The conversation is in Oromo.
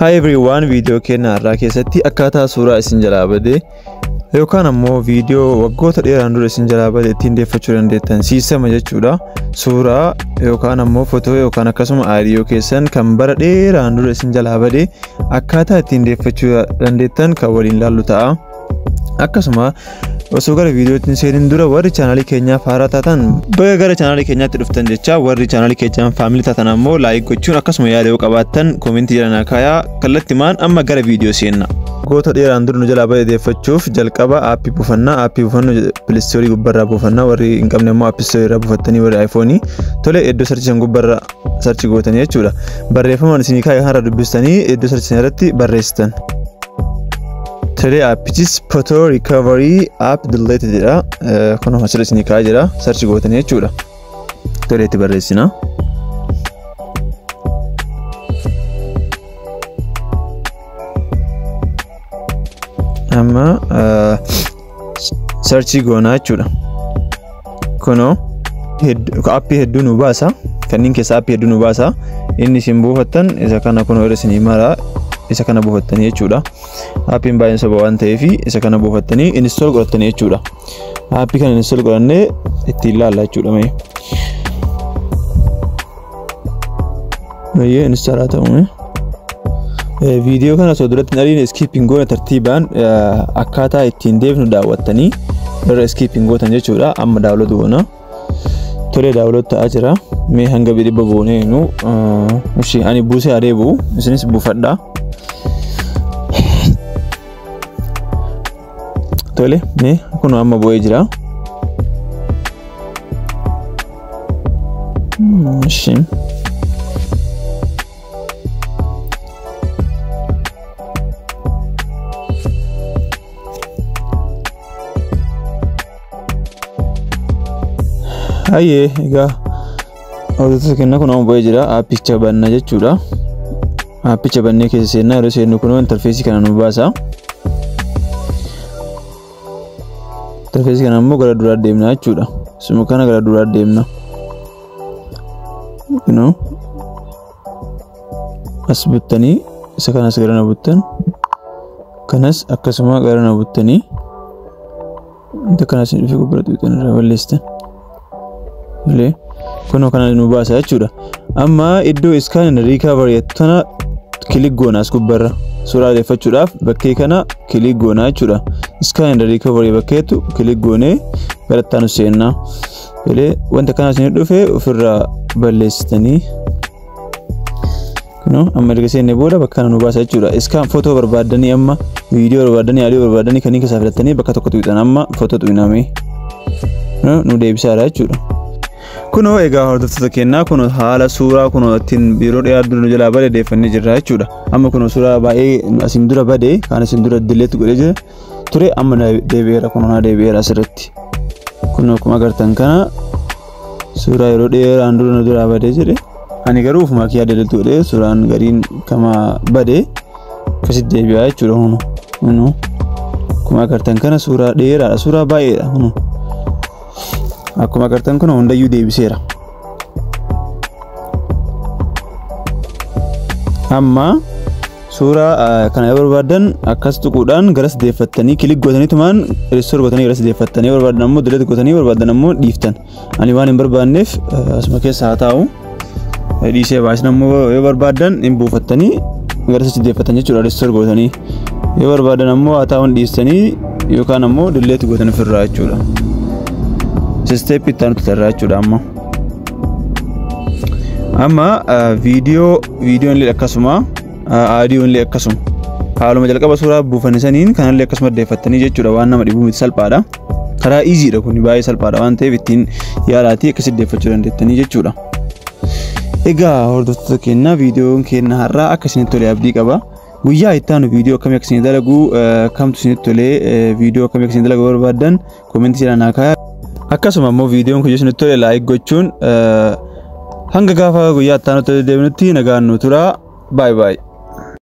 Hi everyone, video keenya har'aa keessatti akkaataa suuraa isin jalaa bade yookaan ammoo viidiyoo waggoota dheeraan dura isin jalaa bade ittiin deeffachuu dandeettan siistama jechuudha. Suuraa yookaan ammoo footoo yookaan akkasuma aadiyoo keessan kan bara dheeraan dura isin jalaa bade akkaataa ittiin deeffachuu dandeettan kan waliin ilaallu ta'a. Akkasuma osoo gara viidiyootiin seenin dura warri chaanalii keenyaaf haaraa taatan baga gara chaanalii keenyaatti dhuftan jecha warri chaanalii keenyaan faamilii taatan ammoo laayik gochuun akkasuma yaada yoo qabaattan koomentii jalaa kaayaa kallattimaan amma gara viidiyoo seenna. Waggoota dheeraan dura nu jalaa bade deeffachuuf jalqaba aappii buufannaa Play Store gubbarraa buufannaa warri hin qabne ammoo App Store irraa buufattanii warri iPhone tole iddoo sarchiisan gubbarraa sarchi gootanii jechuudha. Barreeffamaan isinii kaayee har'a dubbistanii iddoo sarchiisan irratti barreessitan. Today appichis photo recovery app deleted dha. Kun asirra isinii kaa'ee jira. Search gootanii jechuudha. Tolee itti barreessina. Amma search goonaa jechuudha. Kunoo appii hedduu nu baasa. Kanneen keessa appii hedduu nu baasa. Inni isin buufattan isa kana kunoo irra isinii mara. Isa kana buufattanii jechuudha. Aappiin baay'een soba waan ta'eef isa kana buufattanii install godhattanii jechuudha. Aappii kana install godhannee ittiin ilaalla jechuudha mee. Baay'ee install ta'u. Viidiyoo kana osoo duratti hin ariine skipping goona tartiibaan akkaataa ittiin deebinu daawwattanii irra skipping gootan jechuudha. Amma daawlood goona. Tolee daawlood ta'aa jira. Mee hanga dhibba boonee nu ani buusee adeebu isinis buufadhaa. Tole mee kun amma bu'ee jira. Shin Aye egaa hordoftoota keenya kun amma bu'ee jira. Aappicha banna jechuudha. Aappicha bannee keessa seenna yeroo seennu kun interfeesii kana nu baasa. Interfeesii kana ammoo gara duraa deemna jechuudha. Suma kana gara duraa deemna. As buttanii isa kanas gara na buttan. Kanas akkasuma gara na buttanii. Inta kanas dhufe gubbaa tuutan irraa balleessitan. Malee kunoo kana nu baasa jechuudha. Amma iddoo scan and recovery tana kilik goona as gubbarra. Suuraa deeffachuudhaaf bakkee kana kilik goona jechuudha. Scan and recovery bakkeetu kilik goonee gara itti aanu seenna. Malee wanta kana isin dhufe ofirraa balleessitanii. Kunoo amma erga seennee booda bakka kana nu baasa jechuudha. Scan footoo barbaadanii amma viidiyoo barbaadanii aadiyoo barbaadanii kanneen keessaa filattanii bakka tokkotti tuutan amma footoo tuinamee nu deebisaadha jechuudha. Kunoo egaa hordoftoota keenyaa kunoo haala suuraa kunoo ittiin yeroo dheeraa dura nu jalaa bade deeffannee jirra jechuudha. Amma kunoo suuraa baay'ee asin dura bade kan asin dura delete godhee jira ture amma deebi'eera kunoo deebi'eera asirratti. Kunoo akkuma agartan kana suuraa yeroo dheeraan dura nu jalaa bade jedhe ani garuu ufuma kiyyaa delete godhee suuraan gariin kama bade akkasitti deebi'aa jechuudha. Kunoo akkuma agartan kana suuraa dheeraadha, suuraa baay'eedha kunoo. Akkuma agartan kun hundayyuu deebiseera. Amma suuraa kana yoo barbaadan akkas tuquudhaan garas deeffattanii kilik gootanii tumaan restore gootanii garas deeffattanii barbaadan ammoo delete gootanii barbaadan ammoo dhiiftan. Ani waan hin barbaanneef asuma keessa haa taa'u. Dhiisee baasin ammoo yoo barbaadan hin buufattanii garas deeffatan jechuudha restore gootanii. Yoo barbaadan ammoo haa taa'uun dhiistanii yookaan ammoo delete gootanii ofirraa jechuudha. Step itaan tutarraa jechuudha amma viidiyoon illee akkasuma aadiyoon illee akkasuma haaluma jalqaba suuraa buufanisaniin kanallee akkasuma deeffattanii jechuudha. Waan nama dhibu miti salphaadha. Karaa easyidha kun baay'ee salphaadha waan ta'eef ittiin yaalaatii akkasitti deeffachuu dandeettanii jechuudha. Egaa hordoftoota keenya viidiyoon keenya har'aa akkasinitti tolee abdii qaba. Guyyaa itti aanu viidiyoo akkamii akkasinitti dalagu kamtu isinitti tolee viidiyoo akkamii akkasinitti dalagu barbaadan koomentii jedhaan haa kaayaa. Akkasuma ammoo viidiyoon kun isinitti tole laayik gochuun hanga gaafa guyyaa itti aanutti deebinutti nagaan nu tura. Bye bye.